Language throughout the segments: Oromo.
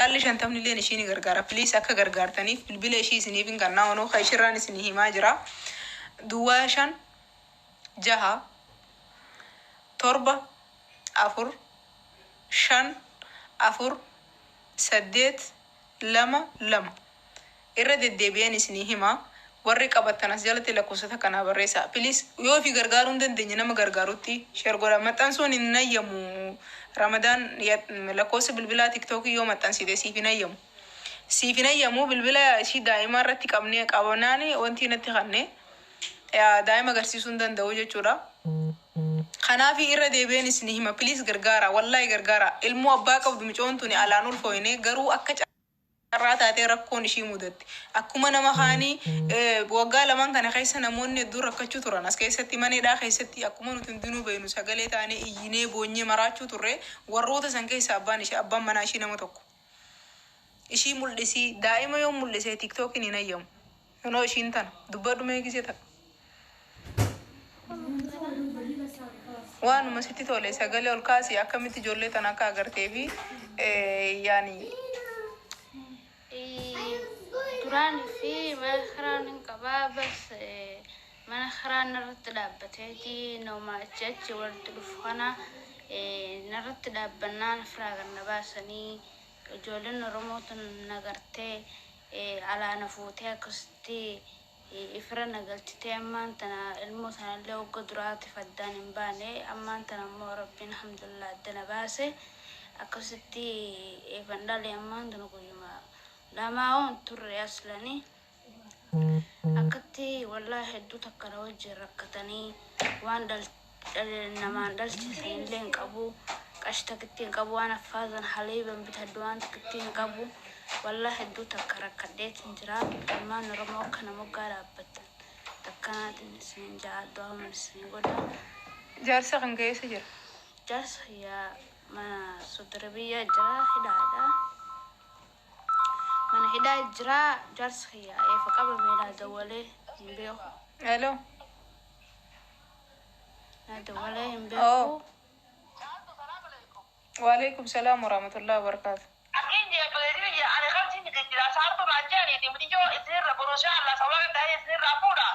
ريال شنتم لين شيني غرغرة بليس أكا غرغرتني بالبلا شي سنيفين كنا ونو خيشران سنيه ماجرا دواشان جها تربة أفر شن أفر سديت لما إرد الدبيان سنيهما warri qabattanas jalatti lakkoofsata kana barreessa please yoo fi gargaaruun dandeenye nama gargaarutti share godha maxxansuun hin nayyamu ramadaan lakkoofsa bilbilaa tiktookii yoo maxxansite siif hin nayyamu bilbila ishii daa'ima irratti qabnee qabanaani wanti natti kanne daa'ima agarsiisuu hin danda'u jechuudha kanaaf irra deebi'een isin hima please gargaara wallahi gargaara ilmoo abbaa qabdu micoon tuni alaan ulfooyne garuu akka raataatee rakkoon ishii mudatti akkuma nama kaanii waggaa lamaan kana keessa namoonni hedduu rakkachuu turan as keessatti maneedhaa keessatti akkuma nuti hundinuu beeknu sagalee taanee iyyinee boonyee maraachuu turre warroota san keessa abbaan manaa ishii nama tokko ishii mul'isii daa'ima yoo mul'isee tiktookiin hin ayyamu kunoo ishiin tana dubbadhu meegisee ta'a waanuma sitti tole sagalee ol kaasii akkamitti ijoollee tana akka agartee fi yaani duraan fi mana karaan qabaa bas mana karaan irratti dhaabbateeti nooma achi walitti dhufu kana narratti dhaabbannaan firaaganna baasanii ijoolleen oromootan nagartee alaana fuutee akkasitti ifra nagalchitee ammaan tana ilmoo sanallee wagga duraati faddaan hin baane ammaan tana ammoo rabbiin alhamdulillah addana baase akkasitti eefandalee ammaan tana guyyuma lama on turre aslani akatti wallahi hedduu takkana wajjin rakkatanii waan namaan dhalchisan illee hin qabu qashta kittiin qabu waan affaazan haleeban bitaddu waan kittiin qabu wallahi hedduu takka rakkadheetin jira ilmaan oromoo kana moggaa dhaabbatan takkanaatiin isin jaaddu haman isin godha jaarsa kan geessa jira jaarsa yaa mana sodarabiyyaa jira hidhaadha من هدا إجراء جرس خيا فقبل بينا دولة ينبيو ألو دولة ينبيو وعليكم السلام ورحمة الله وبركاته أكيد يا بلدي أنا خمسة نقدر أسافر مع جاني تبدي جو يصير بروشة الله سواء ده يصير رابورا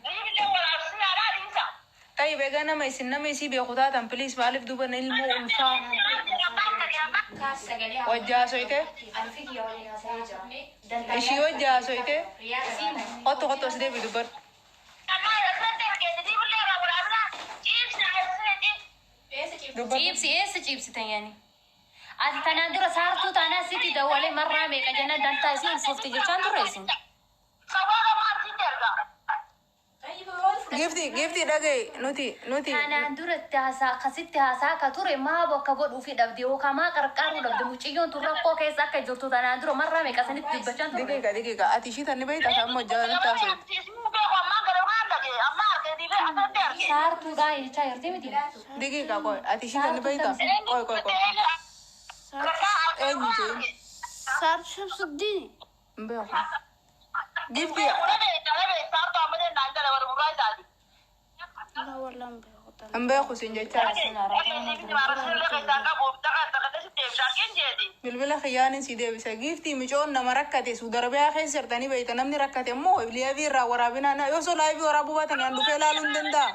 نيجي اللي هو الأرسل على الإنسان طيب أنا ما يسنا ما يسيب ياخدها بليز معلف دوبا نلمو إنسان وجاه سويته إيشي وجاه سويته قطو سدي بدبر جيبسي تاني عاد تنادر صارتو تانا سيتي دولي مرة ميكا جنا دانتا سين صفتي جيشان دريسين جفتي دقي نوتي أنا درت هسا قصدت هسا كتوري ما بوكا قد وفي دبدي وكما قرقارو دبدي مچيون ترقو كيسا كجرتو تانا درو مرة ميكا سنت دبچان دقيقة أتيشي تاني بيت أسام مجال تاسو صارتو داي چاير تيمتي دقيقة كوي أتيشي تاني بيت كوي صار شمس الدين مبيخو جفتي لا والله مبيخو مبيخو سنجيتها بالبلا خيانين سيدي بس جفتي مجون نمركتي سودربيا خيسر تاني بيت نمني ركتي مو بليا فيرا ورابنا أنا يوصل لايف ورابو باتن يندو فيلا لندن دا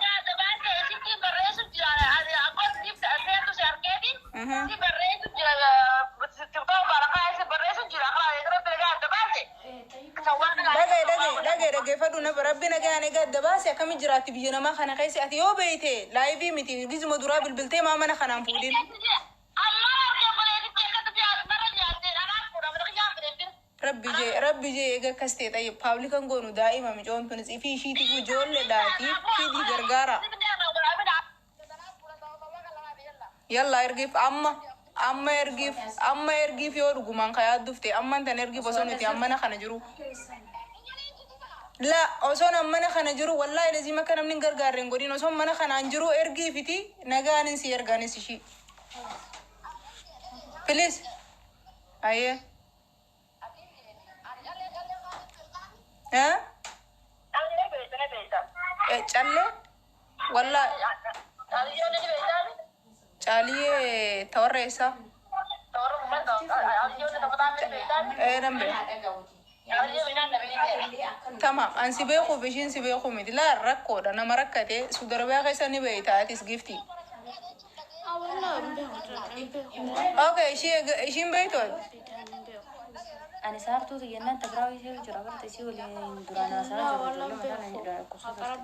دقي فدونا بربنا كان قد باسي كم جراتي بيجنا ما خنا خيسي أتي يو بيتي لايفي متي جزء مدراب بالبلتي ما منا خنا نفودين ربي جي إيجا كستي طيب بابليكان قونو دائما مجون تنسي في شي تيجو جول لداتي في دي غرغارة يلا ارغيف أما ارغيف يورغو من خيات دفتي أما انت نرغيف وصونتي أما نخنا جرو لا أصلا أما نخنا جرو والله لازم ما كان من غرغارين قولين أصلا ما نخنا نجرو ارغيفتي نغانسي ارغانسي شي بليز أيه ها؟ چله والله چالیه تور ایسا نمبر تمام أنا سبيخو بيشين سبيخو ميد لا ركو أنا مركتي سودر بيا خيسا نبي تاتيس جفتي والله مبيخ أوكي شيء بيتو أنا صارتو تجنن تقرأي شيء جرا برت شيء ولا درانا صار جرا مثلا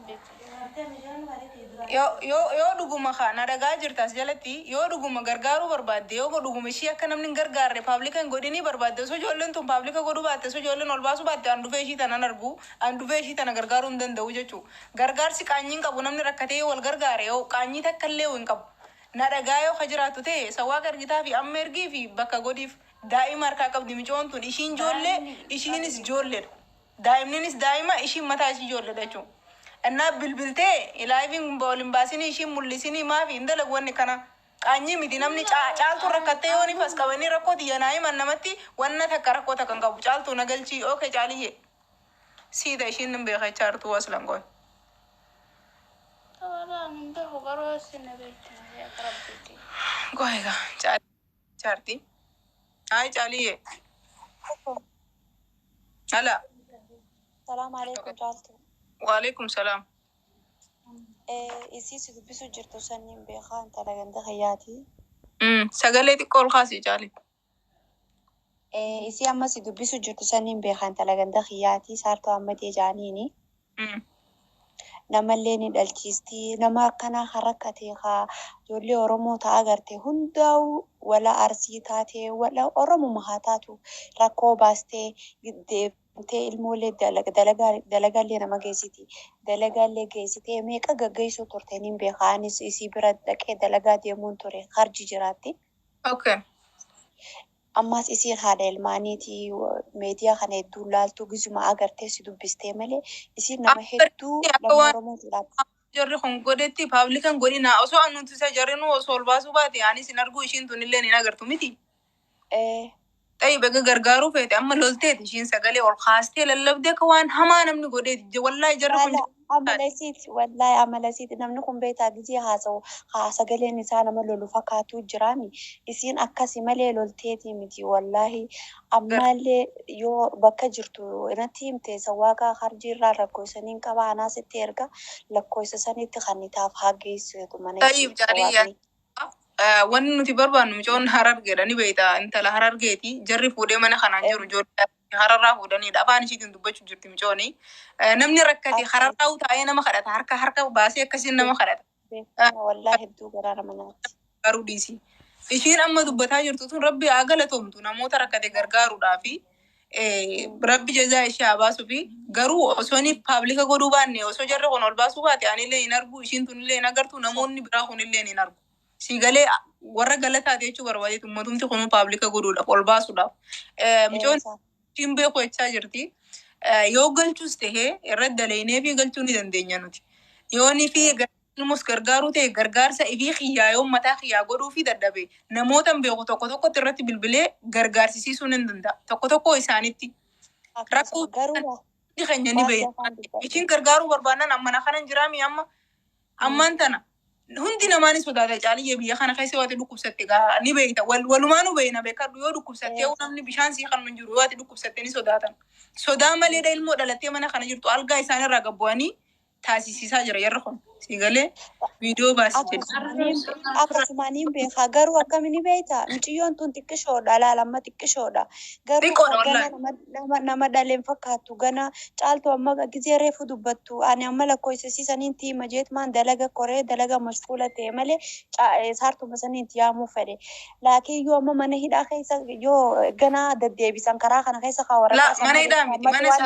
yo duguma khana daga jirtas jalati yo duguma gargaru barbadde yo duguma shi akanam nin gargar republican godini barbadde so jollen tum public godu batte so jollen ol basu batte andu feshi tan nargu andu feshi tan gargaru ndan dawu jechu gargar si kanyin kabu namni rakate wal gargare yo kanyi takalle won kab na daga yo khajratu te sawa gargita fi amergi fi baka godif daimar ka kab dimi chon tun ishin jolle ishinis jolle daimninis daima ishin mata shi jolle dachu أنا بالبلتة لايفين بولين باسيني شيء مولسيني ما في عندنا لقوني كنا أني مدينة مني چال تو ركعتة وني فاس كوني ركوت يناي من نمتي وانا تكركوت كنكا بچال تو نقل شيء أوكي چاليه سيدا شيء نبي خي چار تو أصلاً قوي والله نبيخ قروس نبيتنا يا ربتي قوي كا چارتي هاي چاليه هلا السلام عليكم جالتو وعليكم السلام إيسي سدبسو جرتو سنين بيخان تلاقن دخياتي سقالتي كل خاصي جالي إيسي أما سدبسو جرتو سنين بيخان تلاقن دخياتي سارتو أما تيجانيني نما الليني دالتيستي نما كنا حركتي خا جولي أورمو تاغرتي هنداو ولا أرسي تاتي ولا أورمو مهاتاتو راكو باستي قد تي المولي دلقا اللي نما جيسيتي دلقا اللي جيسيتي ميكا جيسو تورتينين بيخانيس إسي برد لكي دلقا ديمون توري خارجي جراتي أوكي أماس إسي خالي المانيتي ميديا خاني دولالتو جزو ما أغرتي سيدو بستيمالي إسي نما هدو لما رمو دولات jarri kun godetti publican godina oso annuntu sa jarri nu oso olbasu baati yani sinargu ishin tunille ni nagartu miti tay bega gargaru fete amma loltet ishin sagale ol khaste lallabde kawan hama namni godeti wallahi jarri kun عملسيت والله عملسيت نمنكم بيتا جزي هاسا قالي نسانا ملولو فكاتو جرامي يسين أكاسي ملي لولتيتي متي والله أمالي يو بكا جرتو نتيم تي سواقا خارجي را ركو سنين كبا ناس تيرغا لكو سنين تخاني تاف هاقيس تماني طيب جاري wan nuti barbaannu micoon harar gedhani beeyta intala harar geeti jarri fuudhee mana kanaan jiru ijoollee hararraa fuudhaniidha afaan ishiitiin dubbachuu jirti micooni namni rakkate hararraa utaa'ee nama kadhata harka baasee akkasiin nama kadhata والله هدو قرار منات garuu dhiisi ishiin amma dubbataa jirtu tun rabbi haa galatoomtu namoota rakkate gargaaruudhaa fi rabbi jazaa ishee haa baasuu fi garuu osoo inni paablika godhuu baanne osoo jarri kun ol baasuu baate anillee hin argu ishiin tunillee hin agartu namoonni biraa kunillee hin argu sigale warra galataa jechuu barbaadeetu ummatumti kun paablika godhuudhaaf ol baasuudhaaf micoon ishiin beeku jechaa jirti yoo galchuus tahee irratti daleynee fi galchuu ni dandeenya nuti yoonii fi ilmus gargaaruu ta'e gargaarsa ifii xiyyaa yoo mataa xiyyaa godhuu fi dadhabe namoota beeku tokko tokkotti irratti bilbilee gargaarsisiisuu ni danda'a tokko tokko isaanitti rakkoo keenya ni beeyna ishiin gargaaruu barbaannan ammana kanan jiraami ammaan tana hundi namaani sodaata caaliyyee biyya kana keessa waati dhukkubsatte gaa ni beeyta walumaanu beeyna beekadhu yoo dhukkubsattee namni bishaan sii kan jiru waati dhukkubsatte ni sodaatan sodaa maleedha ilmoo dhalattee mana kana jirtu algaa isaanirraa gabbu'anii taasisiisaa jira yerra kun sigalee viidiyoo baasii jedhu akkasumaaniin beekaa garuu akkamini beeyta muciyyoon tun xiqqishoodha laalamma xiqqishoodha garuu gana nama dhaleen fakkaattu gana caaltu amma gizee reefu dubbattu ani amma lakkoofsisiisaniin tiima jeetmaan dalaga koree dalaga mashfuula ta'e malee saartuma saniin yaamuu fedhe laakiin yoo amma mana hidhaa keessa yoo gana deddeebisan karaa kana keessa kaa waraqaa mana hidhaa miti mana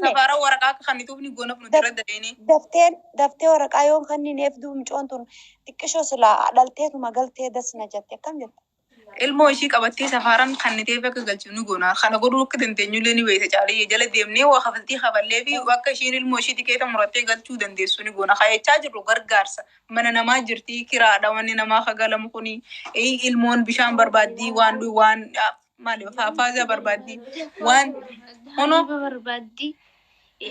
safaara waraqaa kan ituufni goonaf nuti irra dadeeni daftee waraqaa yoo kanniin eefduu mucoon tun xiqqishoo sila dhalteetuma galtee dasna jette akkam jette. Ilmoo ishii qabattee safaaraan kanniteef akka galchuu ni goona. Kana godhuu akka dandeenyullee ni beekta caalii jala deemnee waa kafaltii kafallee fi akka ishiin ilmoo ishii tikeeta murattee galchuu dandeessu ni goona. Kaayachaa jirru gargaarsa. Mana namaa jirti kiraadha wanni namaa kagalamu kuni ilmoon bishaan barbaaddii waan maali faafaaza barbaaddii waan honoo barbaaddii.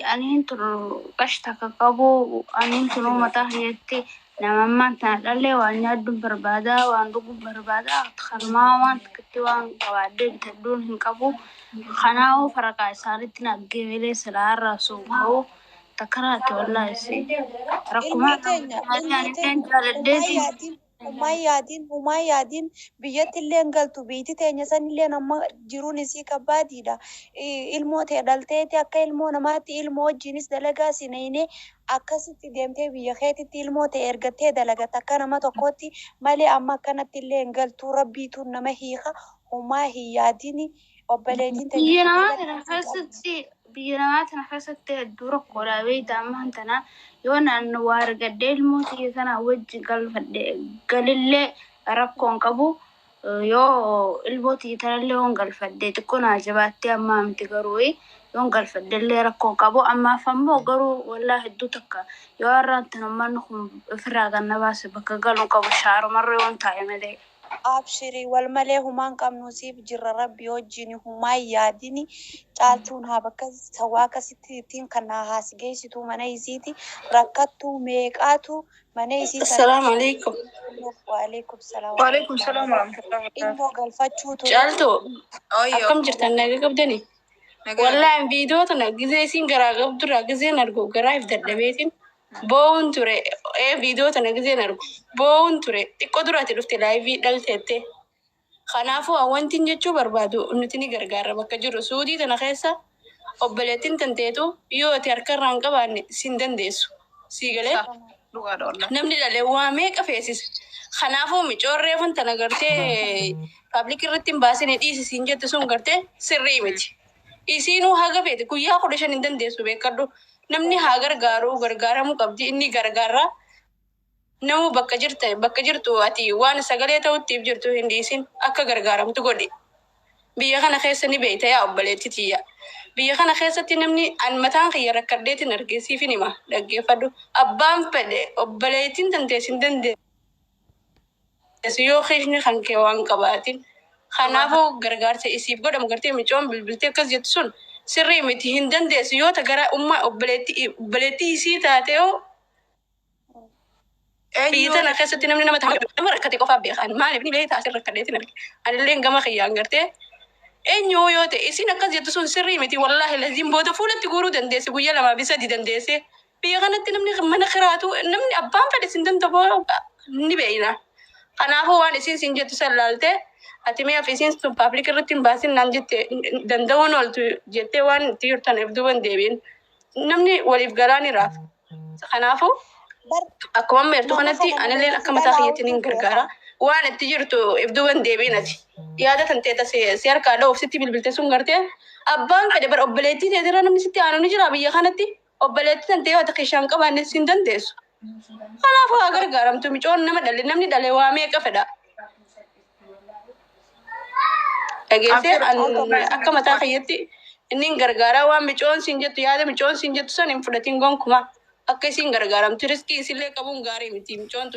Anin turu kashta kakabu anin turu mata hiyatti nama maanta dhalle waan nyaaddu barbaadaa waan dhuguu barbaadaa kalmaa waan tokkotti waan qabaadde bitadduun hin qabu kanaafuu faraqaa isaaniitti naggeebilee silaarraa suuqa'u takkaraatti wallahi rakkuma Humaa yaadiin biyyatti illee galtu biitti teenya sanillee amma jiruun isii kabbaadiidha. Ilmoo ta'e dhalteeti akka ilmoo namaatti ilmoo wajjinis dalagaa sineenee akkasitti deemtee biyya keetitti ilmoo ta'e ergattee dalagatta akka nama tokkotti malee amma akkanatti illee hin galtu rabbiitu nama hiika. Humaa hin yaadiin obboleettiin biyya namaatti keessatti hedduu rakkoodha beektaa ammaan tana yoo naannoo waa argadde ilmoo xiyya kana wajji galfadde galillee rakkoon qabu yoo ilmoo xiyya tanallee yoon galfadde xiqqoo naa jabaattee ammaa miti garuu yoon galfaddellee rakkoon qabu ammaaf ammoo garuu wallaa hedduu takka yoo har'aan tan ummanni kun ofirraa ganna baase bakka galuun qabu shaarumarree yoon taa'e malee. Abshirii wal malee humaan qabnuusiif jirra rabbi wajjin humaa yaadini caaltuun haa bakka sawaa akkasittiin kan haas geessitu mana isiiti rakkattuu meeqaatu mana isiiti. Assalaamu alaikum. Waalaikum salaam. Waalaikum salaam warahmatullahi wabarakatuh. Ilmoo galfachuutu. Caaltuu akkam jirtan naga qabdani? Wallaahi viidiyoo tana gizee isiin garaa qabdurraa gizeen argu garaa if dadhabeetiin. Boon ture viidiyoo tana gizeen argu boon ture xiqqoo duraati dhufte laayivii dhalteette kanaafuu wanti jechuu barbaadu nuti ni gargaara bakka jiru suudii tana keessa obboleettiin tanteetu yoo ati harkarraa hin qabaanne sin dandeessu sii galee namni dhalee waa meeqa feesisa kanaafuu micoorree fan tana gartee paablik irratti hin baasine dhiisisiin jette sun gartee sirrii miti isiinuu haga feete guyyaa 15 hin dandeessu beekadhu. Namni haa gargaaramuu qabdi inni gargaara namu bakka jirtu ati waan sagalee ta'uttiif jirtu hin dhiisin akka gargaaramtu godhi. Biyya kana keessa ni beeyta yaa obboleetti tiyya. Biyya kana keessatti namni an mataan kiyya rakkaddeetiin argeesiifin hima dhaggeeffadhu. Abbaan fedhe obboleettiin tanteessin dandeessu yoo keeshni kan kee waan qabaatin. Kanaafuu gargaarsa isiif godhamu gartee micoon bilbiltee akkas jettu sun. Sirrii miti hin dandeessu yoo gara ummaa obboleettii isii taate yoo biyya tana keessatti namni nama rakkate qofaaf beekan maaliif ni beektaa asirra rakkadheetiin arge anillee gama kiyyaan gartee eenyu yoo ta'e isiin akkas jettu sun sirrii miti wallaahi laziin booda fuulatti guuruu dandeesse guyyaa 2-3 dandeesse biyya kanatti namni mana kiraatu namni abbaan fedhe sin danda'u ni beeyna kanaafuu waan isiin sin jettu san laaltee ati mee afisiin sun paablik irratti hin baasin naan jette danda'uun ooltu jettee waan itti jirtaniif duuban deebiin namni waliif galaa ni raafa. Kanaafuu akkuma meertu kanatti anillee akka mataa kiyyattiin hin gargaara waan itti jirtu if duuban deebiin ati yaada tanteeta si harkaa dha'uuf sitti bilbilte sun gartee abbaan fedhe bara obboleettii teetirra namni sitti aanu ni jira biyya kanatti obboleettii tantee yoo takka ishaan qabaanne sin dandeessu. Kanaafuu haa gargaaramtu micoon nama dhalle namni dhalee waa meeqa fedha. Dhageessee akka mataa kiyyatti inni gargaaraa waan micoon siin jettu yaada micoon siin jettu san hin fudhatiin gonkumaa akka isiin gargaaramtu riskii isillee qabuun gaarii miti micoon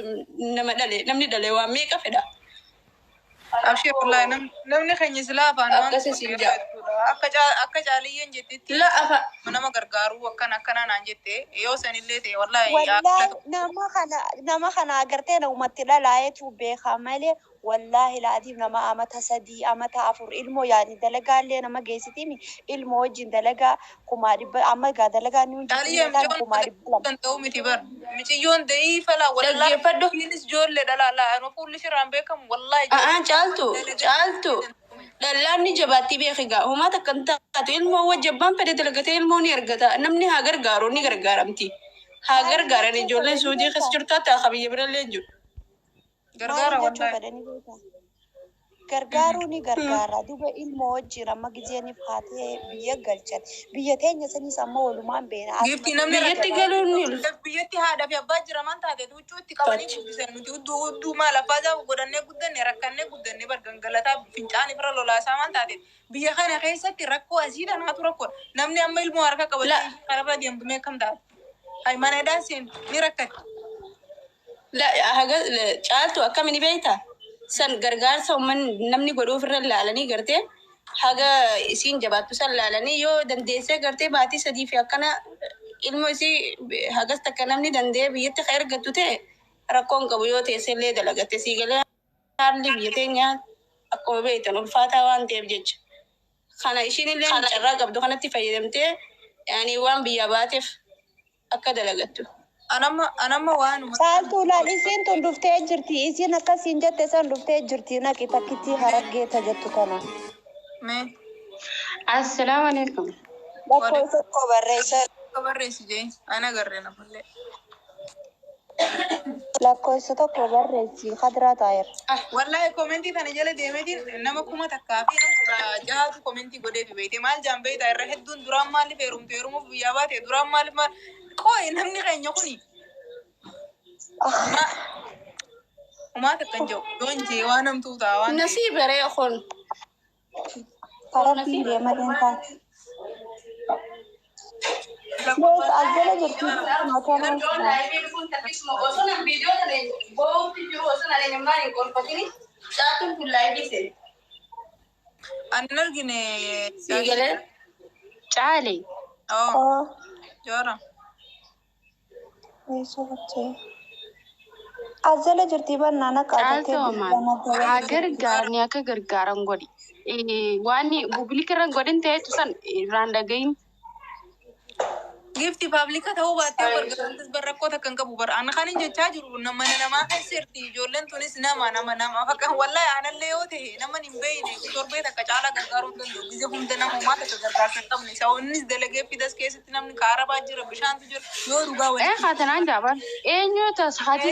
nama dhale namni dhale waan meeqa fedha. Abshir wallahi namni keenya silaa afaan akkasii siin jaa akka caaliyyeen jettetti nama gargaaruu akkana naan jette yoo sanillee ta'e nama kana agartee namatti dhalaayetu beekaa malee wallahi laatiif nama amata 3 amata 4 ilmoo yaani dalagaallee nama geessitimi ilmoo wajjin dalagaa kumaa dhibba amma gaa dalagaa ni hojjetan kumaa dhibba danda'u miti bar miciyyoon da'ii fala wallahi innis ijoollee dhalaalaa anu fuulli shirraan beekamu wallahi caaltu dhallaanni jabaattii beekigaa homaa takkan taatu ilmoo wajjabbaan fedhe dalagatee ilmoo ni argata namni haa gargaaru ni gargaaramti haa gargaaran ijoolleen suudii keessa jirtu hatta qabiyya birallee jiru. Gargaara gargaaruu ni gargaara duba ilmoo wajjin amma gizeeniif haatee biyya galchan biyya teenya sanis amma walumaan beena gifti namni biyyatti galuun ni biyyatti haadha fi abbaa jira man taate huccuu itti qabanii guddisan nuti hudduu maal abbaa isaa godhannee guddanne rakkannee guddanne bargangalataa fincaanii bira lolaasaa man taate biyya kana keessatti rakkoo asii tanaatu rakkoo namni amma ilmoo harka qabatee karaa deemtu meeqam taate ay mana daasiin ni rakkate. Caaltu akkamiin beektaa? San gargaarsa namni godhuuf irra laalanii gartee haga isiin jabaattu san laalanii yoo dandeessee gartee baatii 3 fi akkana ilmoo isii hagas takka namni dandee biyyatti ka ergattu ta'e rakkoon qabu yoo teessellee dalagatte sii galee haalli biyya teenyaa akkuma beektan ulfaataa waan ta'eef jecha. Kana ishiinillee carraa qabdu kanatti fayyadamtee yaani waan biyya baateef akka dalagattu. Anamma waan Saaltuu laal isiin tun dhuftee jirti. Isiin akkasiin jette san dhuftee jirti. Naqi takkitti harargeeta jettu kana. mee Assalaamu alaikum. Lakkoofsa tokko barreessa. barreessi jee ana agarree namallee. Lakkoofsa tokko barreessi. Hadiraa taa'eera. Wallahi komentii kana jala deemeetiin nama kuma takkaa fi nama jahatu komentii godhee fi beekte maal jaan beektaa irra hedduun duraan maaliif heerumuuf biyyaa baate duraan maaliif qooyi namni keenya kuni. Umaa takkan jiru yoon jee waan namtuu ta'a waan Nasii baree kun. Karatti deemaa deemtaa. Boos aljala jirti. Mataan an argine Siigalee caale. Joora. aljala jirti bannaana qabatee Haa gargaarni akka gargaaran godhi. Waan publikirra godhin ta'etu san irraan dhagahin. Gifti publika ta'uu baattee gargaarantis barrakkoota kan qabu bara ana kanin jechaa jiru mana namaa keessatti ijoolleen tunis nama fakkaan wallahi anallee yoo ta'e nama hin beeyne torbee takka caalaa gargaaruu danda'u gise hunda namumaa takka gargaarsa hin qabne isa innis dalagee fidas keessatti namni kaarabaa jira bishaantu jira yoo dhugaa waliin. Haatanaan jaaban eenyuuta haati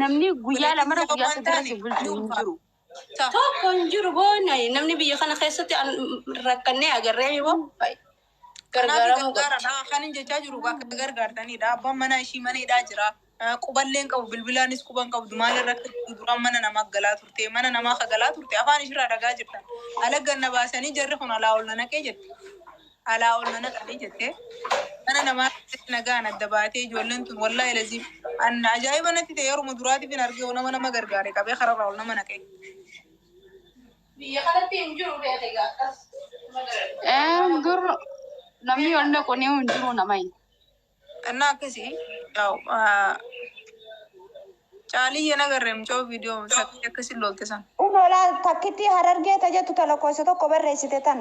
namni guyyaa lamarra guyyaa sadarratti bulchu hin jiru. Tokko hin jiru boona namni biyya kana keessatti rakkannee agarree boo. Gargaaramuu qaba. Kanin jechaa jiru akka gargaartanidha. Abbaan mana ishii maneedhaa jira. Quballeen qabu bilbilaanis quban qabdu maal irratti duraan mana namaa galaa turte mana namaa galaa turte afaan ishirraa dhagaa jirtan. Ala ganna baasanii jarri kun alaa ol naqee jette. Alaa ol naqanii jette. Mana namaa nagaan adda baatee ijoolleen tun wallahi lazim. Anna ajaa'iba natti ta'e yeroo muduraatiif hin argee nama gargaare qabee kararraa ol nama naqee. Biyya kanatti hin jiru beekte gaafas. Gurra. Namni onna qonni hin jiru namai. Anna akkasi yaw caaliyya nagarreem coo viidiyoo sakkii akkasi lolte san. Unola takkitti harargeeta jettu lakkoofsa tokko barreessite tan.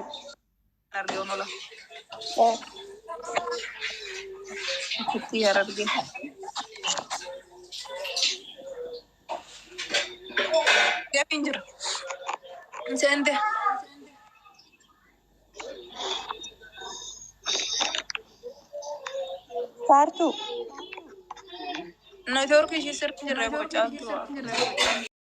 Argee unola. Takkitti harargee. Deebiin jira. Seente. Saartuu. Network ishii sirrii jirre bocaa